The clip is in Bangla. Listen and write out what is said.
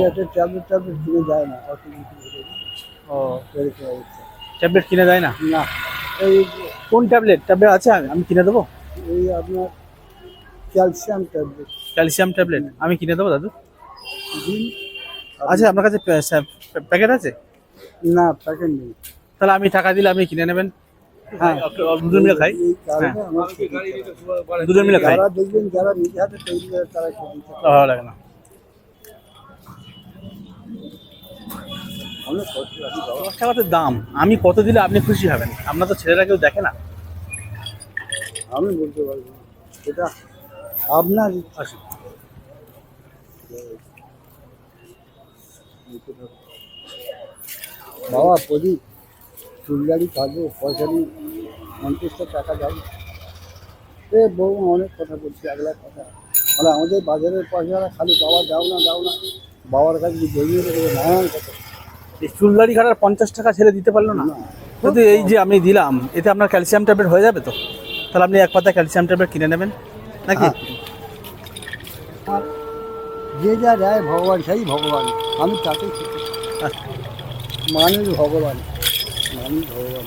একটা ট্যাবলেট ট্যাবলেট কিনে যায় না ও, এরকম অবস্থা। ট্যাবলেট কিনে দেয় না? না এই কোন ট্যাবলেট ট্যাবলেট আছে আমি কিনে দেবো? এই আপনার ক্যালসিয়াম ট্যাবলেট ক্যালসিয়াম ট্যাবলেট আমি কিনে দেবো দাদু? দিন। আচ্ছা, আপনার কাছে প্যাকেট আছে? না প্যাকেট নেই। তাহলে আমি টাকা দিলে আপনি কিনে নেবেন। হ্যাঁ দুজন মিলে খাই। এই হ্যাঁ, কারণে আমার খেতে ইচ্ছে করে। দুজন মিলে খাই। যারা দেখবেন যারা নিজে হাতে তৈরি করে তারা খেতে ইচ্ছে করে। ভালো লাগে না। অনেক কষ্ট আছে বাবা। 10 টাকা তো দাম, আমি কত দিলে আপনি খুশি হবেন? আপনার তো ছেলেরা কেউ দেখে না। আমি বলতে পারবো না। এটা আপনার ইচ্ছা। আসুন। বাবা প্রদীপ চুলদারি কাটবো পয়সা নিয়ে 50টা টাকা যাবে। এ বউ অনেক কথা বলছি, একলা কথা মানে আমাদের বাজারের পয়সা খালি বাবা দাও না দাও না, বাবার কাছে জমিয়ে দেবে নানান কথা। এই চুলদারি কাটার 50 টাকা ছেলে দিতে পারলো না? না কিন্তু এই যে আমি দিলাম, এতে আপনার ক্যালসিয়াম ট্যাবলেট হয়ে যাবে তো? তাহলে আপনি এক পাতা ক্যালসিয়াম ট্যাবলেট কিনে নেবেন নাকি? হ্যাঁ। আর যে যা দেয় ভগবান সেই ভগবান, আমি তাতেই খুশি। মানুষ ভগবান, মানুষ ভগবান।